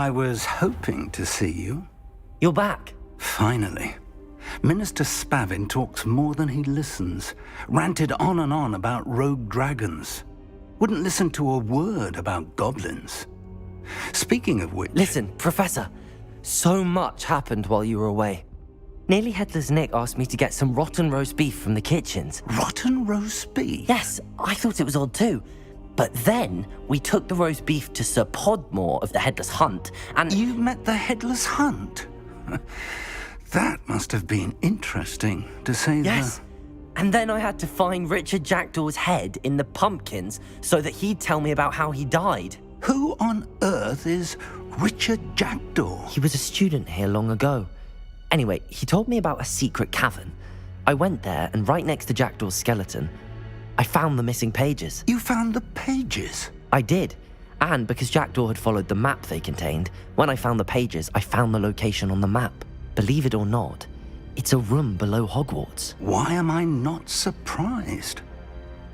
I was hoping to see you. You're back. Finally. Minister Spavin talks more than he listens. Ranted on and on about rogue dragons. Wouldn't listen to a word about goblins. Speaking of which... Listen, Professor. So much happened while you were away. Nearly Headless Nick asked me to get some rotten roast beef from the kitchens. Rotten roast beef? Yes, I thought it was odd too. But then we took the roast beef to Sir Podmore of the Headless Hunt, and... You met the Headless Hunt? That must have been interesting, to say the... Yes. And then I had to find Richard Jackdaw's head in the pumpkins so that he'd tell me about how he died. Who on earth is Richard Jackdaw? He was a student here long ago. Anyway, he told me about a secret cavern. I went there, and right next to Jackdaw's skeleton, I found the missing pages. You found the pages? I did. And because Jackdaw had followed the map they contained, when I found the pages, I found the location on the map. Believe it or not, it's a room below Hogwarts. Why am I not surprised?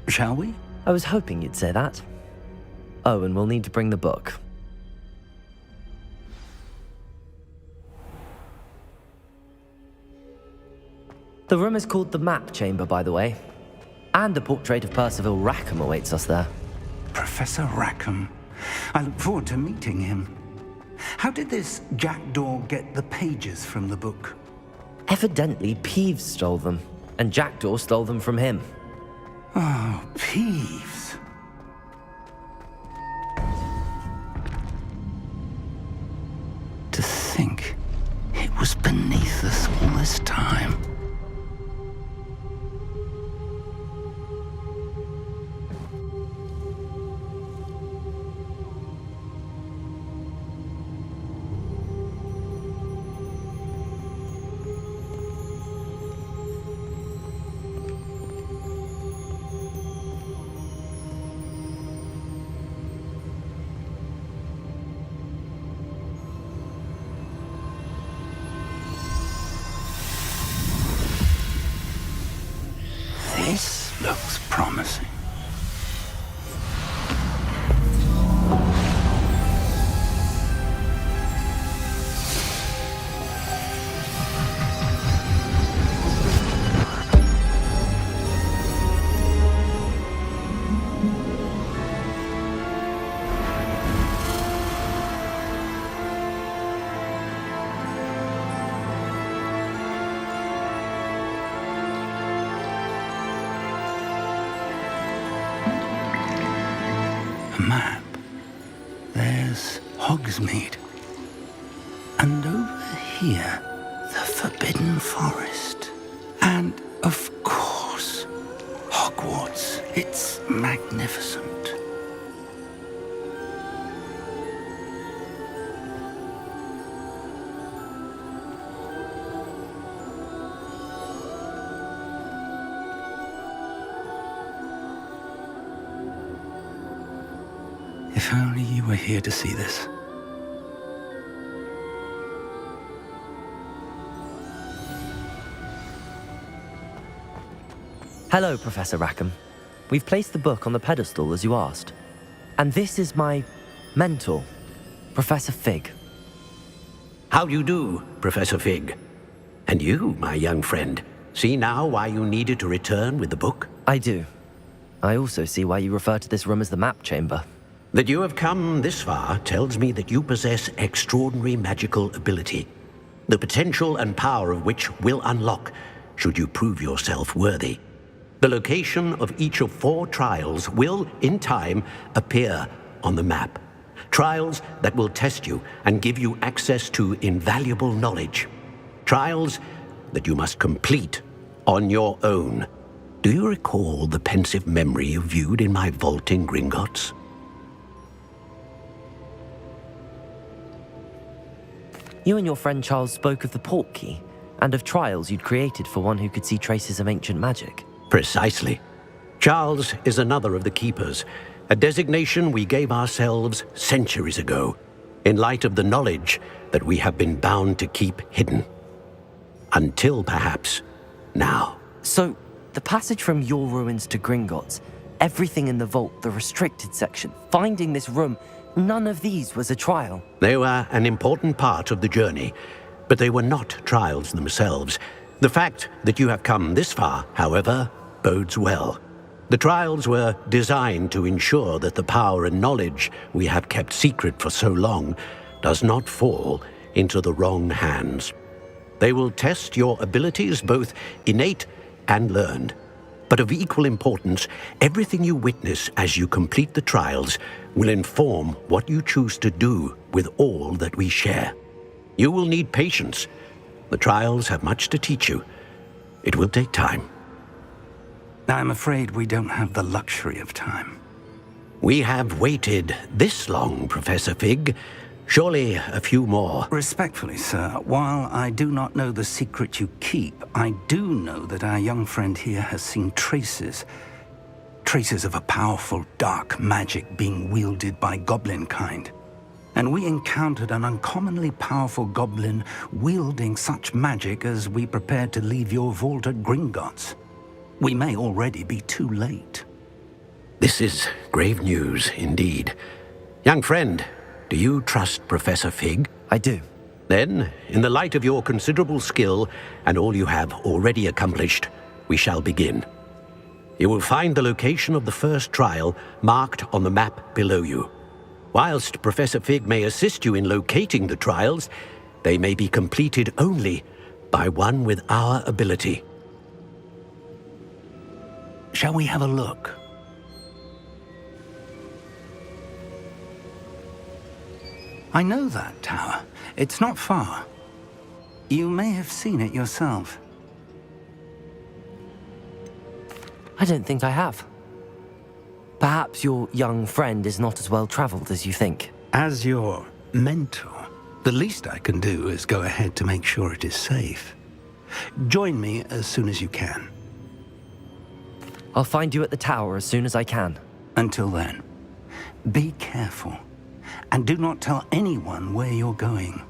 Shall we? I was hoping you'd say that. Oh, and we'll need to bring the book. The room is called the Map Chamber, by the way. And a portrait of Percival Rackam awaits us there. Professor Rackam. I look forward to meeting him. How did this Jackdaw get the pages from the book? Evidently, Peeves stole them, and Jackdaw stole them from him. Oh, Peeves. To think it was beneath us all this time. This looks promising. Map. There's Hogsmeade. And over here, the Forbidden Forest. And, of course, Hogwarts. It's magnificent. If only you were here to see this. Hello, Professor Rackam. We've placed the book on the pedestal as you asked. And this is my mentor, Professor Fig. How do you do, Professor Fig? And you, my young friend, see now why you needed to return with the book? I do. I also see why you refer to this room as the Map Chamber. That you have come this far tells me that you possess extraordinary magical ability, the potential and power of which will unlock should you prove yourself worthy. The location of each of 4 trials will, in time, appear on the map. Trials that will test you and give you access to invaluable knowledge. Trials that you must complete on your own. Do you recall the pensive memory you viewed in my vault in Gringotts? You and your friend Charles spoke of the Portkey, and of trials you'd created for one who could see traces of ancient magic. Precisely. Charles is another of the Keepers, a designation we gave ourselves centuries ago, in light of the knowledge that we have been bound to keep hidden. Until, perhaps, now. So, the passage from your ruins to Gringotts, everything in the vault, the restricted section, finding this room, none of these was a trial. They were an important part of the journey, but they were not trials themselves. The fact that you have come this far, however, bodes well. The trials were designed to ensure that the power and knowledge we have kept secret for so long does not fall into the wrong hands. They will test your abilities, both innate and learned. But of equal importance, everything you witness as you complete the trials will inform what you choose to do with all that we share. You will need patience. The trials have much to teach you. It will take time. I'm afraid we don't have the luxury of time. We have waited this long, Professor Fig. Surely a few more. Respectfully, sir, while I do not know the secret you keep, I do know that our young friend here has seen traces of a powerful dark magic being wielded by goblin kind. And we encountered an uncommonly powerful goblin wielding such magic as we prepared to leave your vault at Gringotts. We may already be too late. This is grave news indeed. Young friend, do you trust Professor Fig? I do. Then, in the light of your considerable skill and all you have already accomplished, we shall begin. You will find the location of the first trial marked on the map below you. Whilst Professor Fig may assist you in locating the trials, they may be completed only by one with our ability. Shall we have a look? I know that tower. It's not far. You may have seen it yourself. I don't think I have. Perhaps your young friend is not as well traveled as you think. As your mentor, the least I can do is go ahead to make sure it is safe. Join me as soon as you can. I'll find you at the tower as soon as I can. Until then, be careful, and do not tell anyone where you're going.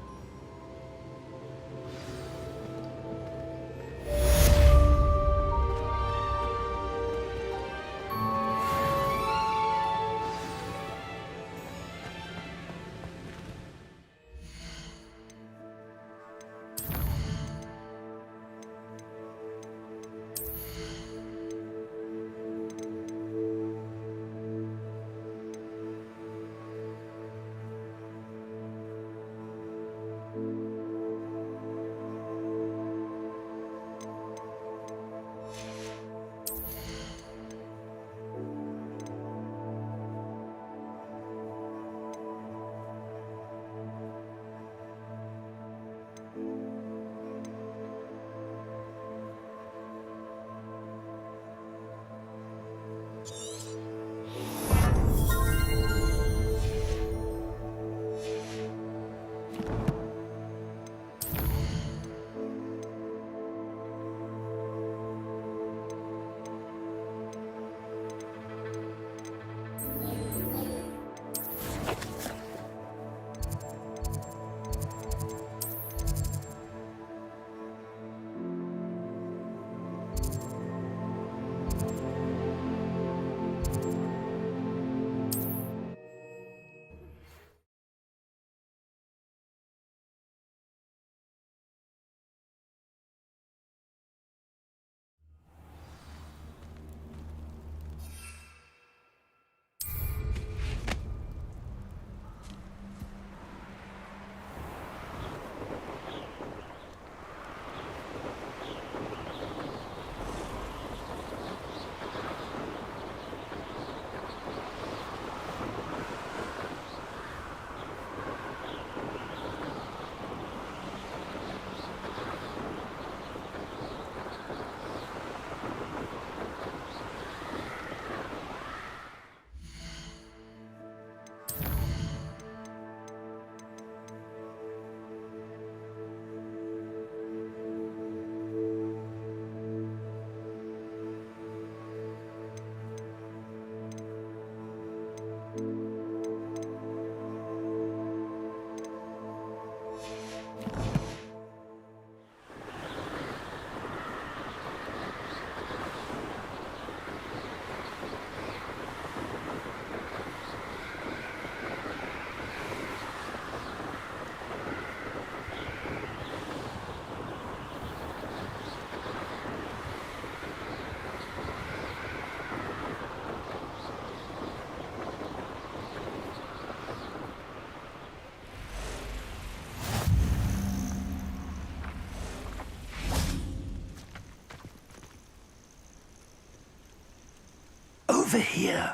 Over here.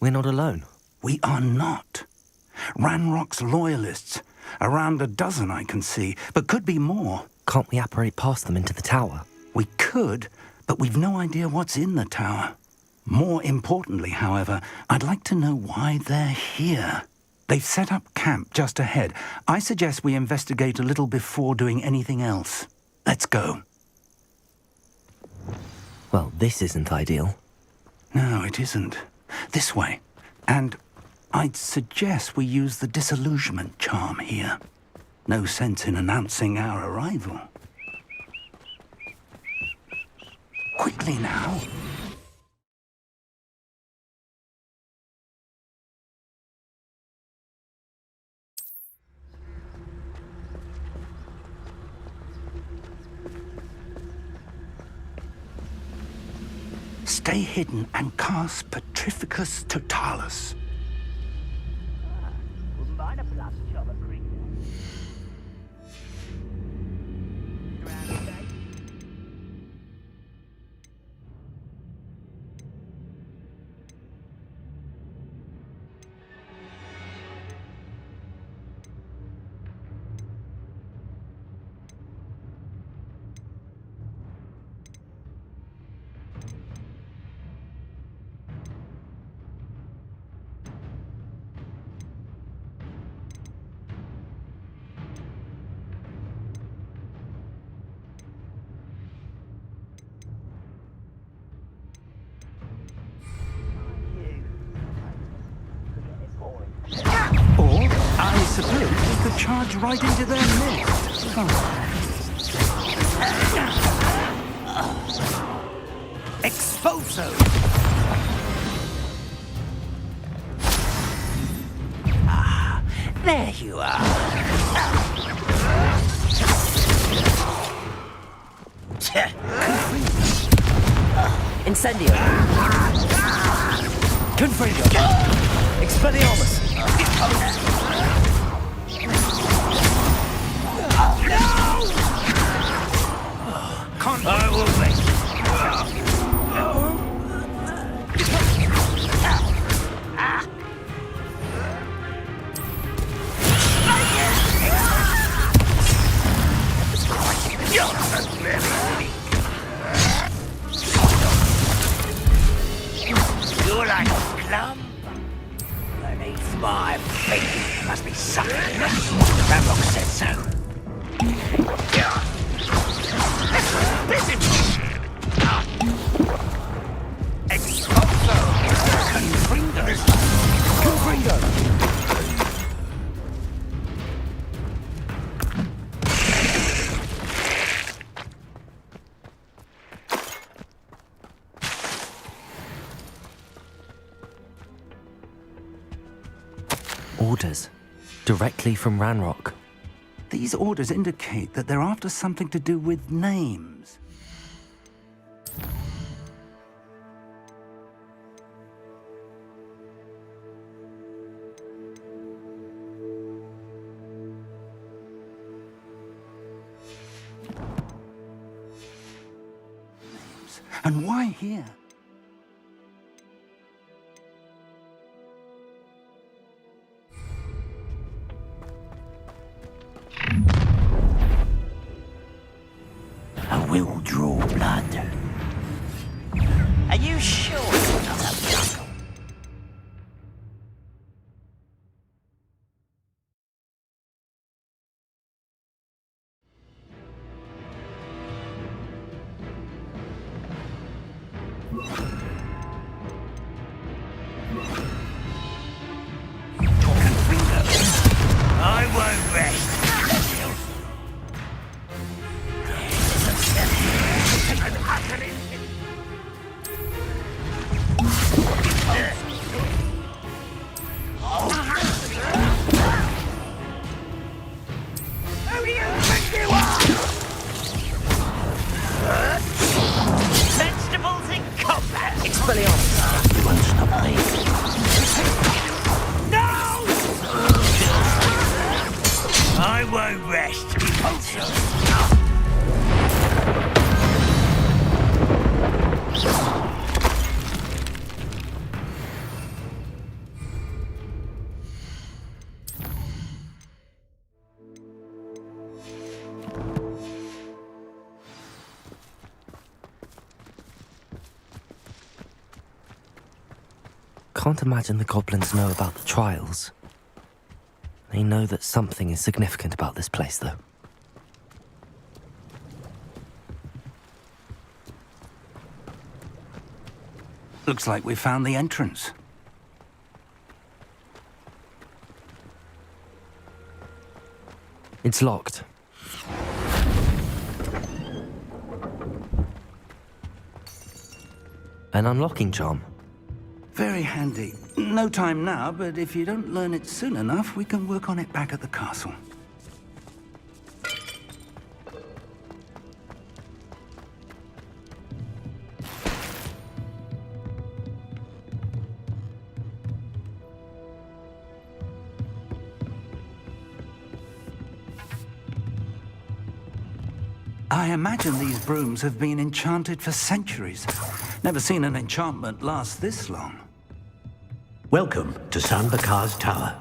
We're not alone. We are not. Ranrock's loyalists. Around a dozen I can see, but could be more. Can't we apparate past them into the tower? We could, but we've no idea what's in the tower. More importantly, however, I'd like to know why they're here. They've set up camp just ahead. I suggest we investigate a little before doing anything else. Let's go. Well, this isn't ideal. No, it isn't. This way. And I'd suggest we use the disillusionment charm here. No sense in announcing our arrival. Quickly now. Stay hidden and cast Petrificus Totalis. Or, I suppose we could charge right into their midst. Exposo! Ah, there you are. Incendio! Confringo! Expelliarmus! I will wait. You're like a plum beneath my feet. Must be something. Rackam said so. Orders. Directly from Ranrock. These orders indicate that they're after something to do with names. And why here? I will draw blood. Are you sure you're not a jungle? I won't rest. Vegetables in combat. Expelliarmus! You won't stop me. No! I won't rest. Can't imagine the goblins know about the trials. They know that something is significant about this place, though. Looks like we found the entrance. It's locked. An unlocking charm. Very handy. No time now, but if you don't learn it soon enough, we can work on it back at the castle. I imagine these brooms have been enchanted for centuries. Never seen an enchantment last this long. Welcome to San Bakar's Tower.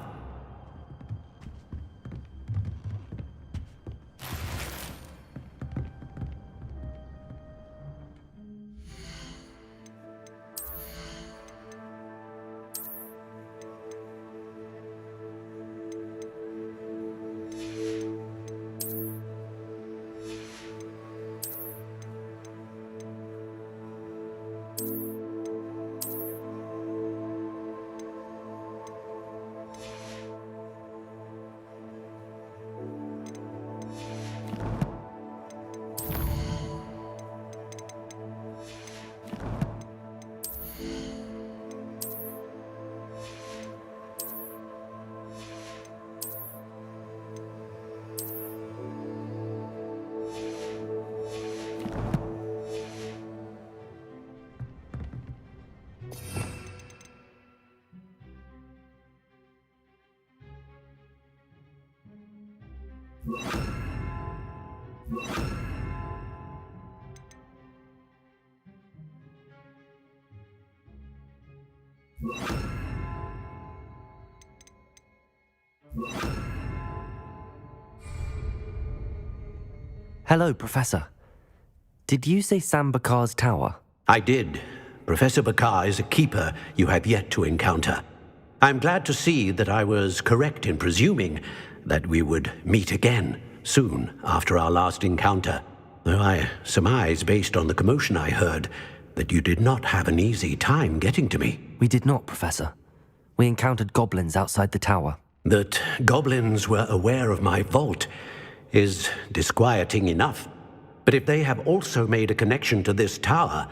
Hello, Professor. Did you say San Bakar's Tower? I did. Professor Bakar is a keeper you have yet to encounter. I'm glad to see that I was correct in presuming that we would meet again soon after our last encounter, though I surmise, based on the commotion I heard, that you did not have an easy time getting to me. We did not, Professor. We encountered goblins outside the tower. That goblins were aware of my vault is disquieting enough. But if they have also made a connection to this tower,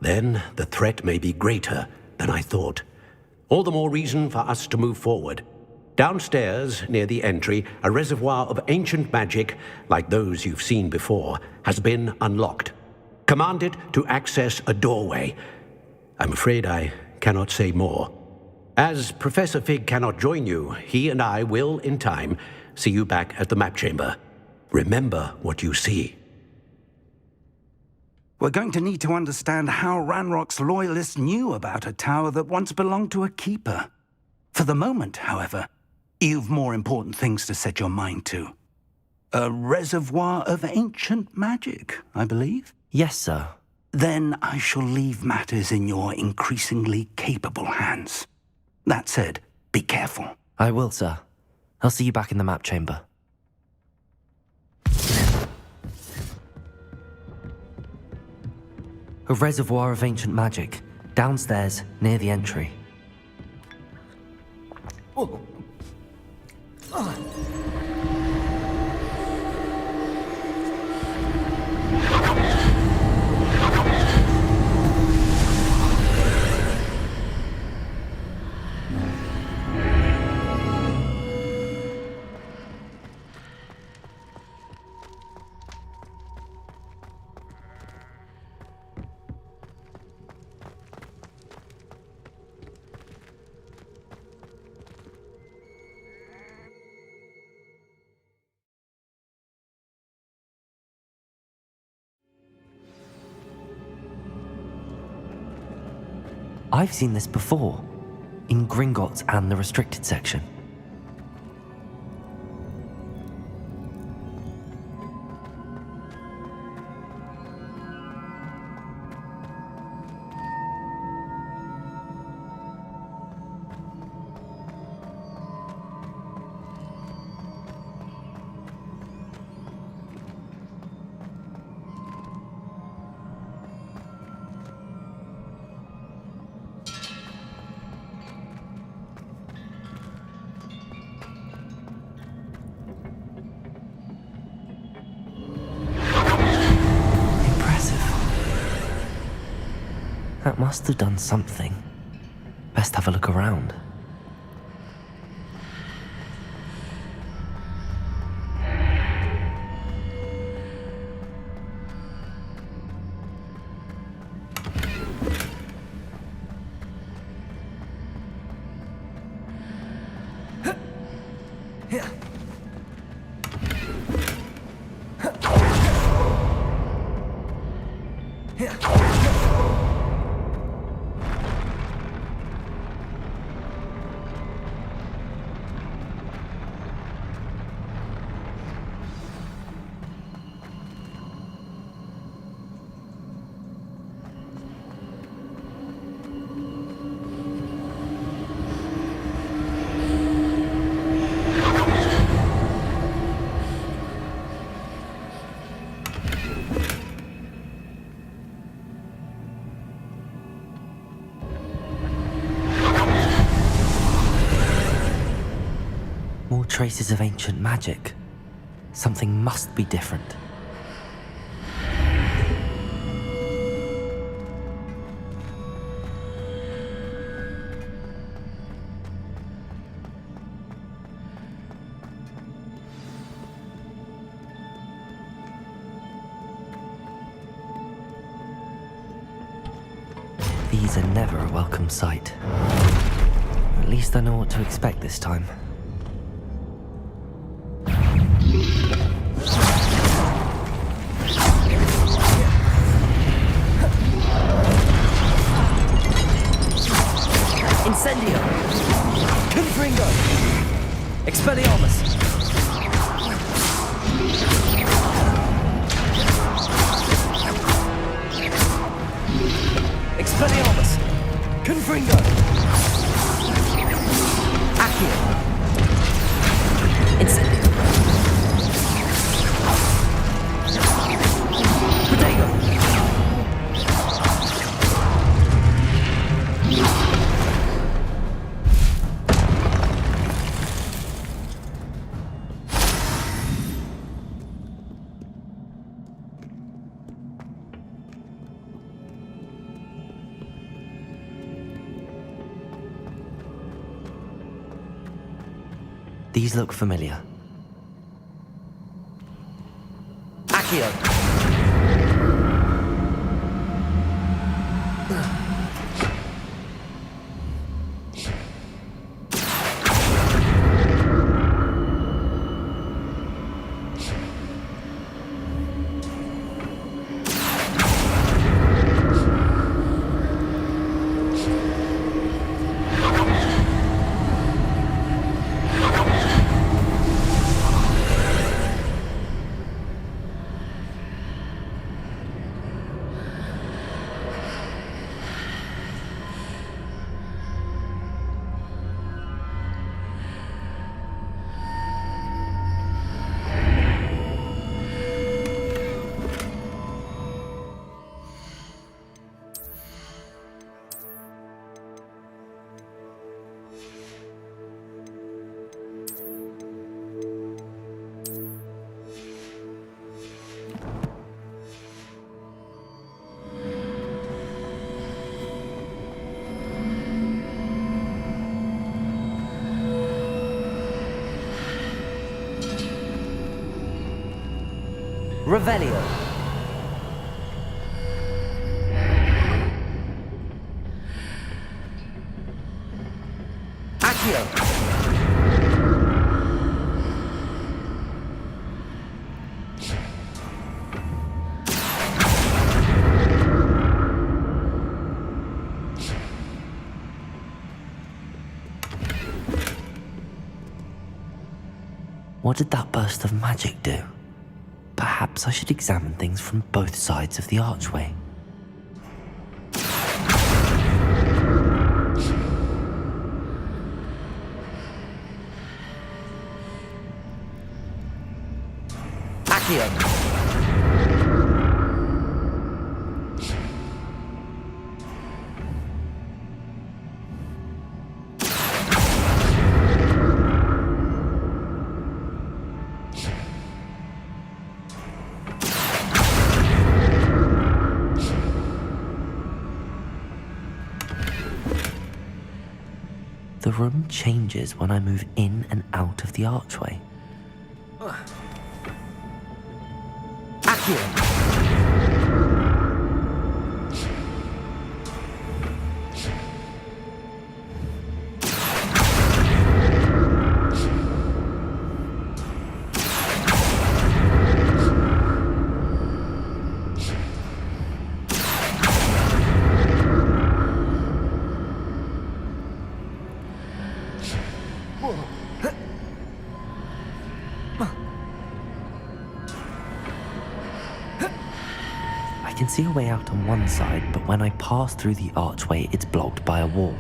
then the threat may be greater than I thought. All the more reason for us to move forward. Downstairs, near the entry, a reservoir of ancient magic, like those you've seen before, has been unlocked. Command it to access a doorway. I'm afraid I cannot say more. As Professor Fig cannot join you, he and I will, in time, see you back at the map chamber. Remember what you see. We're going to need to understand how Ranrock's loyalists knew about a tower that once belonged to a keeper. For the moment, however, you've more important things to set your mind to. A reservoir of ancient magic, I believe? Yes, sir. Then I shall leave matters in your increasingly capable hands. That said, be careful. I will, sir. I'll see you back in the map chamber. A reservoir of ancient magic, downstairs, near the entry. I've seen this before, in Gringotts and the restricted section. That must have done something. Best have a look around. More traces of ancient magic. Something must be different. These are never a welcome sight. At least I know what to expect this time. Incendio! Confringo! Expelliarmus! Expelliarmus! Confringo! Accio! Incendio! Protego! These look familiar. Accio! Revelio. Accio. What did that burst of magic do? Perhaps I should examine things from both sides of the archway. Accio! The room changes when I move in and out of the archway. Accio! I can see a way out on one side, but when I pass through the archway, it's blocked by a wall.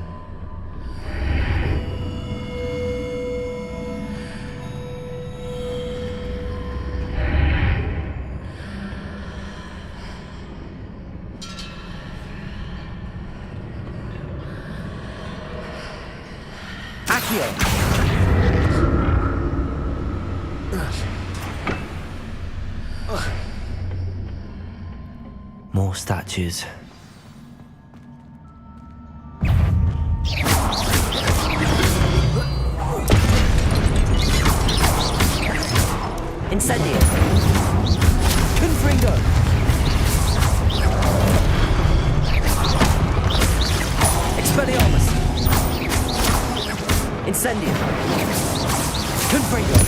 Accio! More statues. Incendio! Confringo! Expelliarmus! Incendio! Confringo!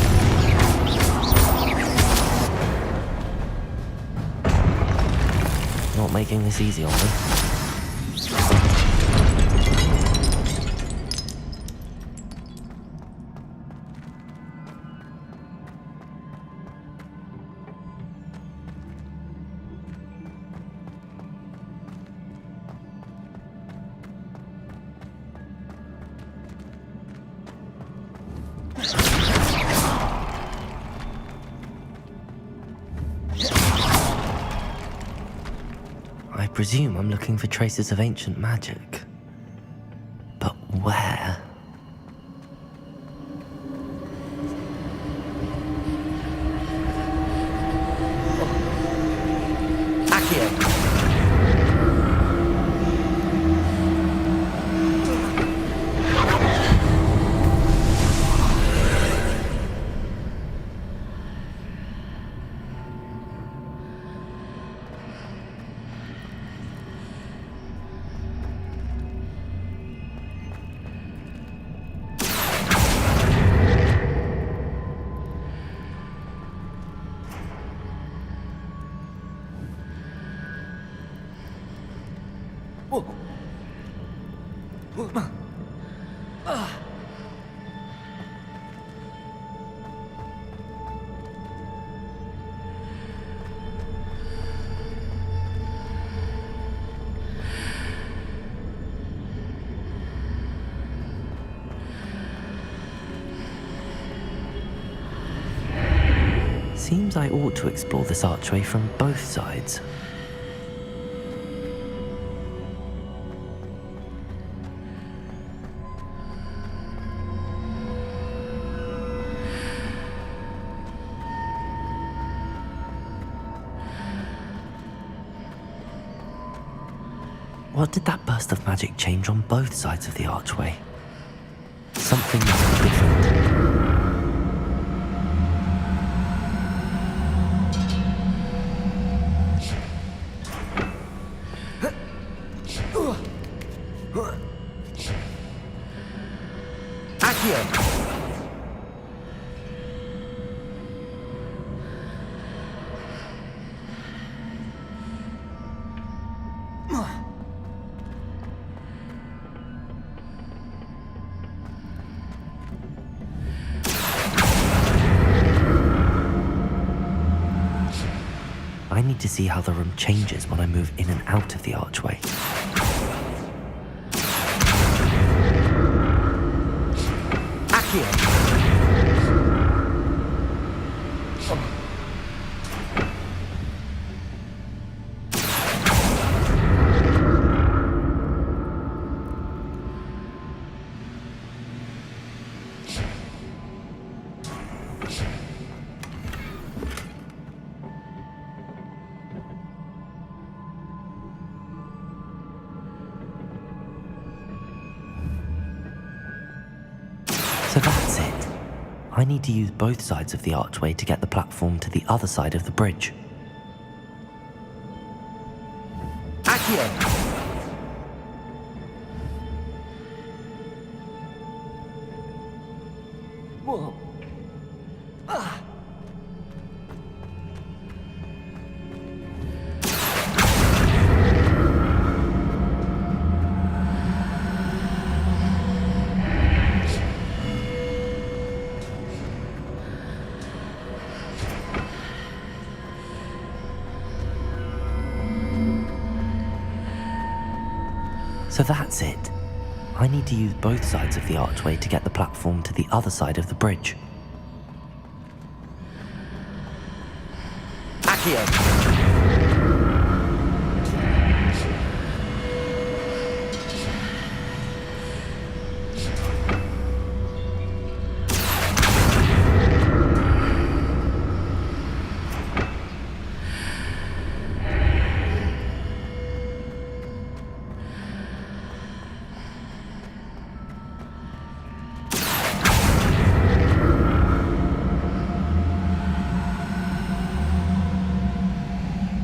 Not making this easy on me. I presume I'm looking for traces of ancient magic. But where? Accio! Seems I ought to explore this archway from both sides. What did that burst of magic change on both sides of the archway? Something must be different. I need to see how the room changes when I move in and out of the archway. Accio! So that's it. I need to use both sides of the archway to get the platform to the other side of the bridge. Accio! Whoa. Ah. So that's it. I need to use both sides of the archway to get the platform to the other side of the bridge. Accio!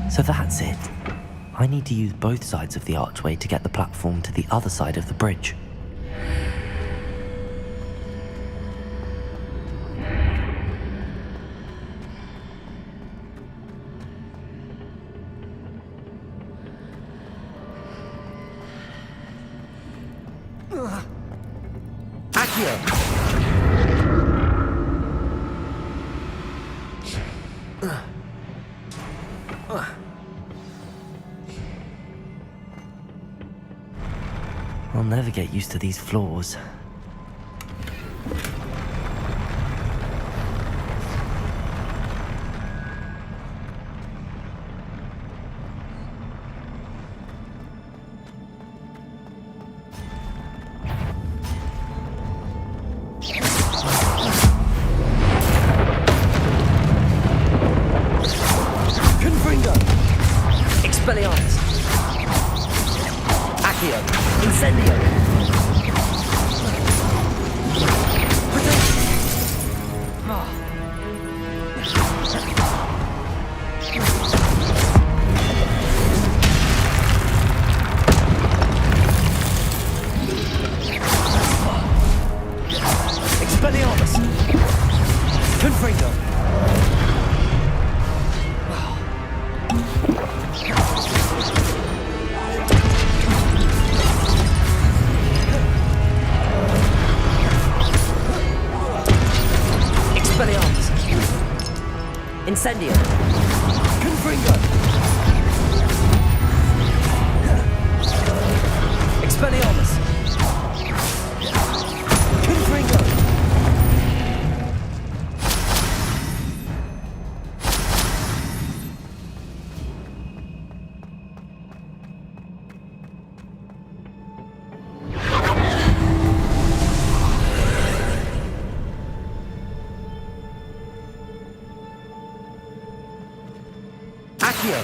So that's it. I need to use both sides of the archway to get the platform to the other side of the bridge. Accio! I'll never get used to these floors. Expelliarmus! Accio! Incendio! Expelliarmus! Confringo! Expelliarmus! Incendio! Confringo! Expelliarmus! Confringo! Accio!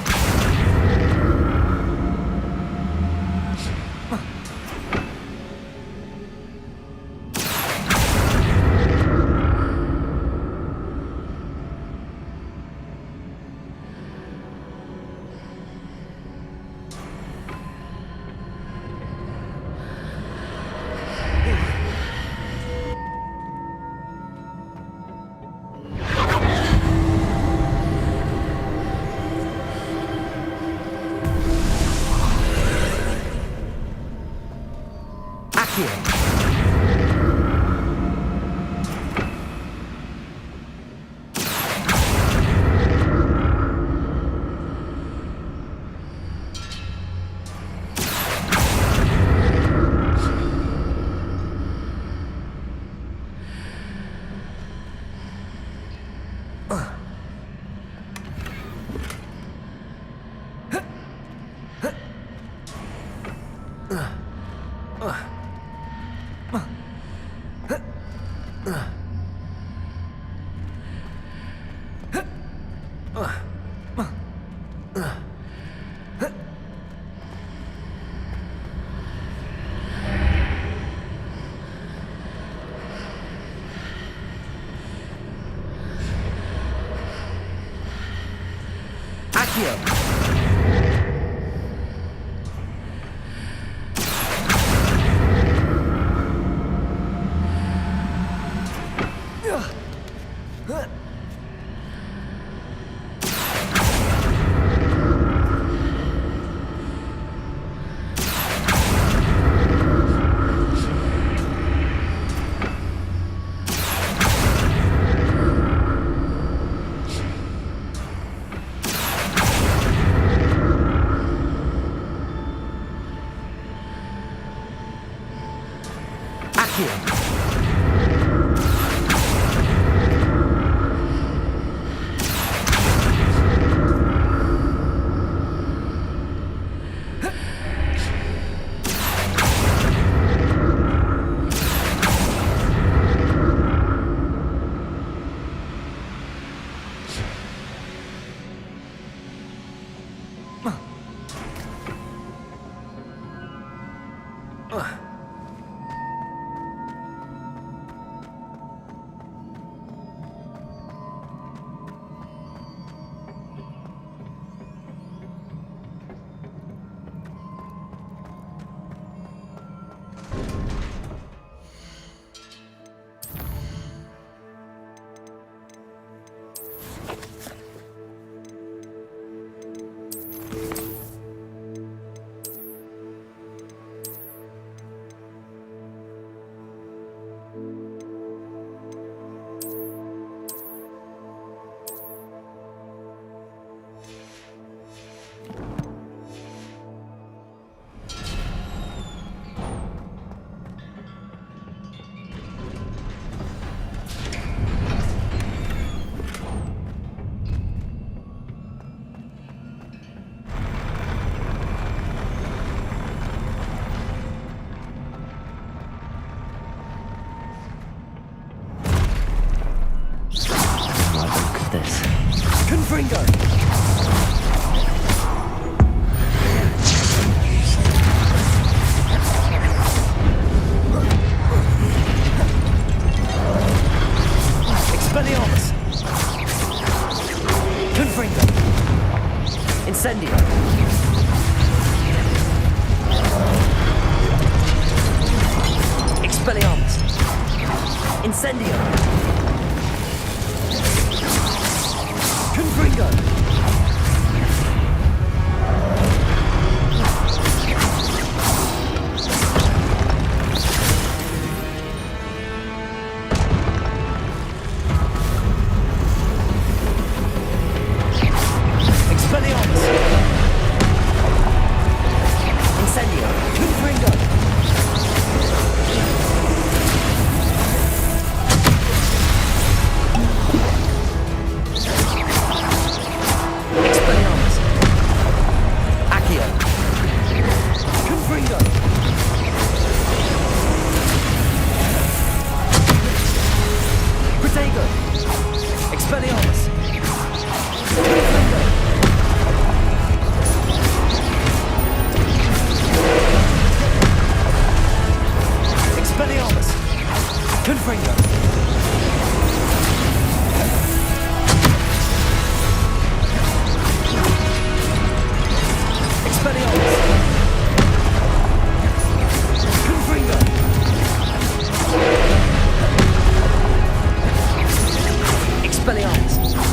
Expelliarmus!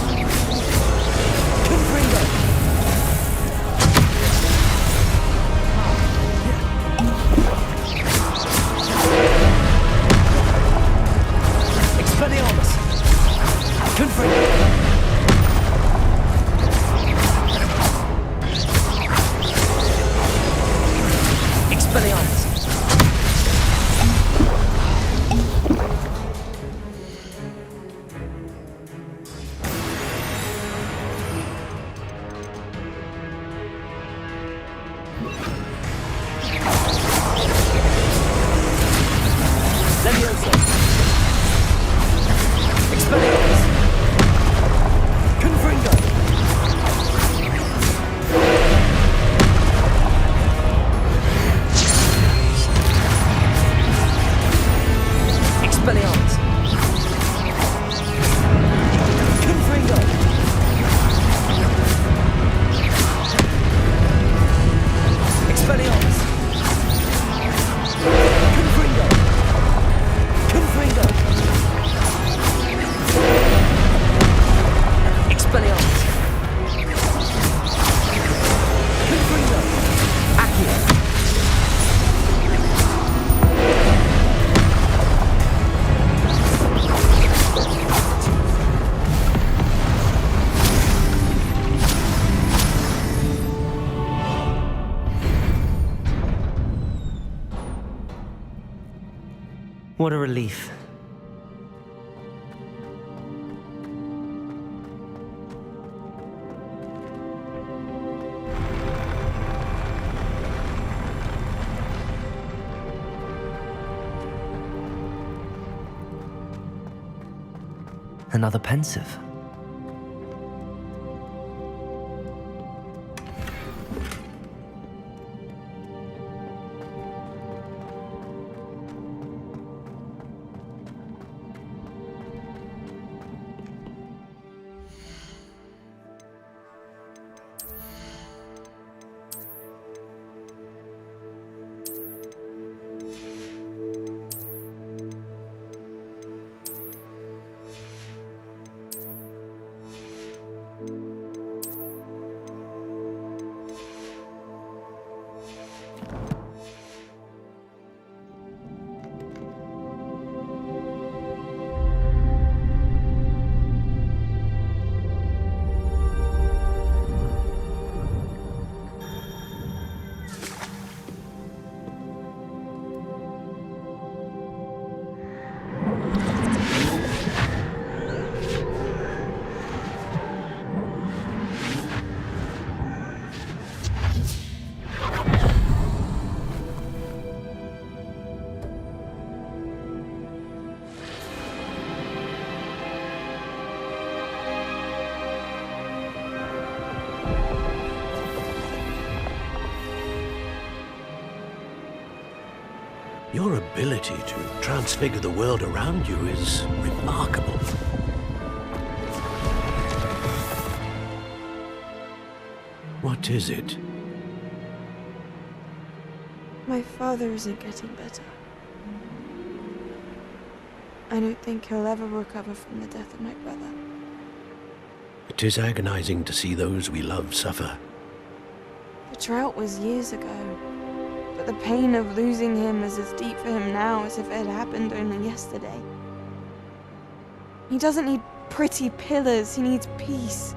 What a relief. Another pensive. Your ability to transfigure the world around you is remarkable. What is it? My father isn't getting better. I don't think he'll ever recover from the death of my brother. It is agonizing to see those we love suffer. The drought was years ago, but the pain of losing him is as deep for him now as if it had happened only yesterday. He doesn't need pretty pillars, he needs peace.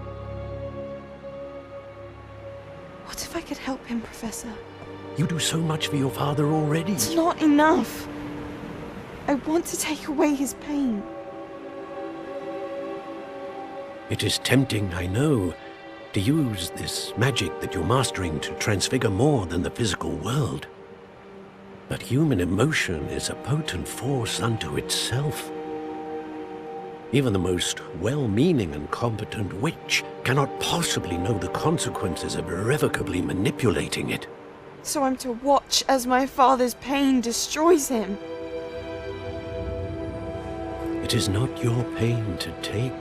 What if I could help him, Professor? You do so much for your father already. It's not enough. I want to take away his pain. It is tempting, I know, to use this magic that you're mastering to transfigure more than the physical world. But human emotion is a potent force unto itself. Even the most well-meaning and competent witch cannot possibly know the consequences of irrevocably manipulating it. So I'm to watch as my father's pain destroys him. It is not your pain to take.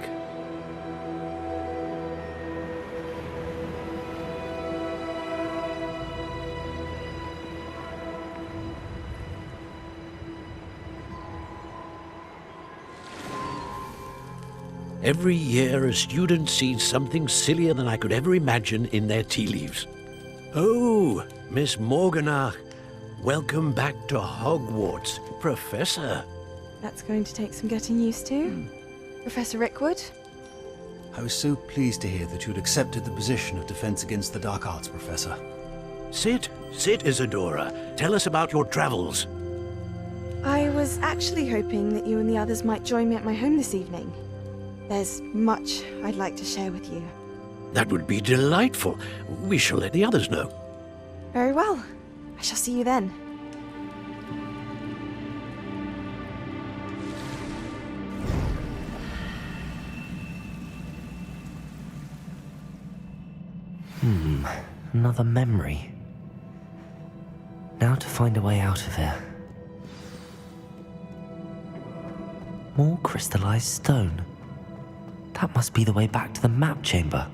Every year, a student sees something sillier than I could ever imagine in their tea leaves. Oh, Miss Morganach, welcome back to Hogwarts, Professor. That's going to take some getting used to. Professor Rickwood? I was so pleased to hear that you'd accepted the position of Defense Against the Dark Arts, Professor. Sit, Isadora. Tell us about your travels. I was actually hoping that you and the others might join me at my home this evening. There's much I'd like to share with you. That would be delightful. We shall let the others know. Very well. I shall see you then. Another memory. Now to find a way out of here. More crystallized stone. That must be the way back to the map chamber.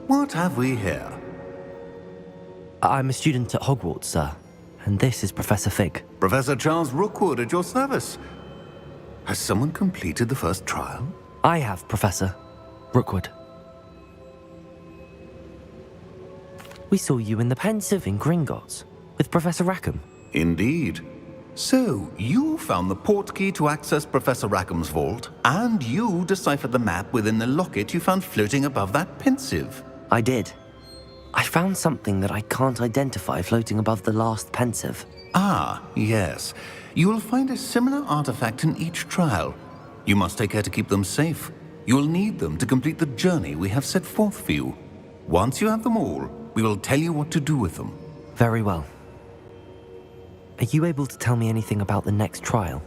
What have we here? I'm a student at Hogwarts, sir. And this is Professor Fig. Professor Charles Rookwood at your service. Has someone completed the first trial? I have, Professor Rookwood. We saw you in the Pensive in Gringotts, with Professor Rackham. Indeed. So, you found the portkey to access Professor Rackham's vault, and you deciphered the map within the locket you found floating above that Pensive. I did. I found something that I can't identify floating above the last Pensive. Ah, yes. You will find a similar artifact in each trial. You must take care to keep them safe. You will need them to complete the journey we have set forth for you. Once you have them all, we will tell you what to do with them. Very well. Are you able to tell me anything about the next trial?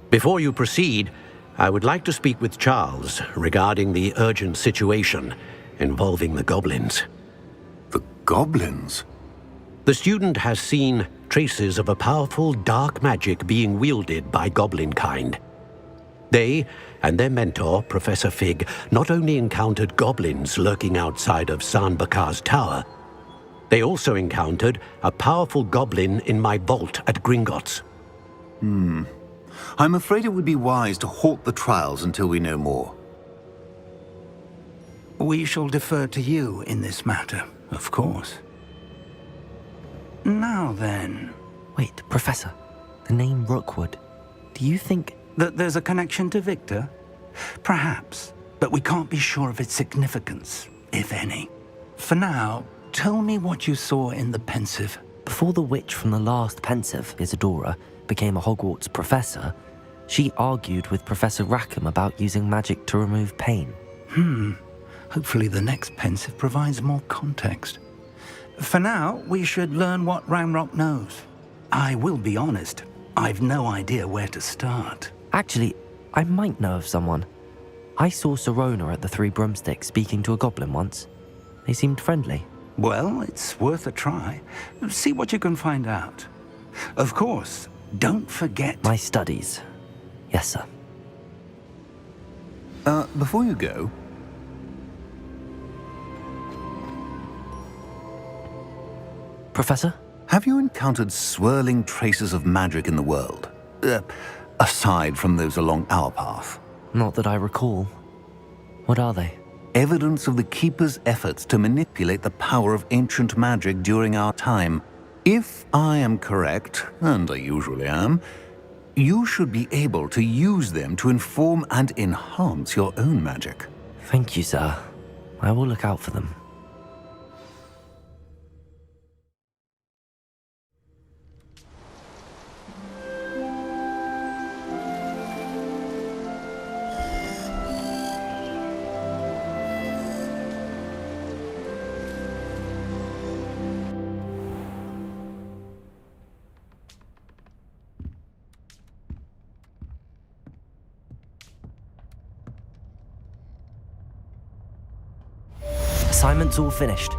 Before you proceed, I would like to speak with Charles regarding the urgent situation involving the goblins. The goblins? The student has seen traces of a powerful dark magic being wielded by goblin kind. They and their mentor, Professor Fig, not only encountered goblins lurking outside of Sanbakar's tower, they also encountered a powerful goblin in my vault at Gringotts. I'm afraid it would be wise to halt the trials until we know more. We shall defer to you in this matter, of course. Now then, Wait, Professor. The name Rookwood. Do you think... that there's a connection to Victor? Perhaps, but we can't be sure of its significance, if any. For now, tell me what you saw in the Pensive. Before the witch from the last Pensive, Isadora, became a Hogwarts professor, she argued with Professor Rackham about using magic to remove pain. Hopefully the next Pensive provides more context. For now, we should learn what Ranrock knows. I will be honest, I've no idea where to start. Actually, I might know of someone. I saw Sirona at the Three Broomsticks speaking to a goblin once. They seemed friendly. Well, it's worth a try. See what you can find out. Of course, don't forget... My studies. Yes, sir. Before you go, Professor? have you encountered swirling traces of magic in the world? Aside from those along our path. Not that I recall. What are they? Evidence of the Keeper's efforts to manipulate the power of ancient magic during our time. If I am correct, and I usually am, you should be able to use them to inform and enhance your own magic. Thank you, sir. I will look out for them. Assignment's all finished.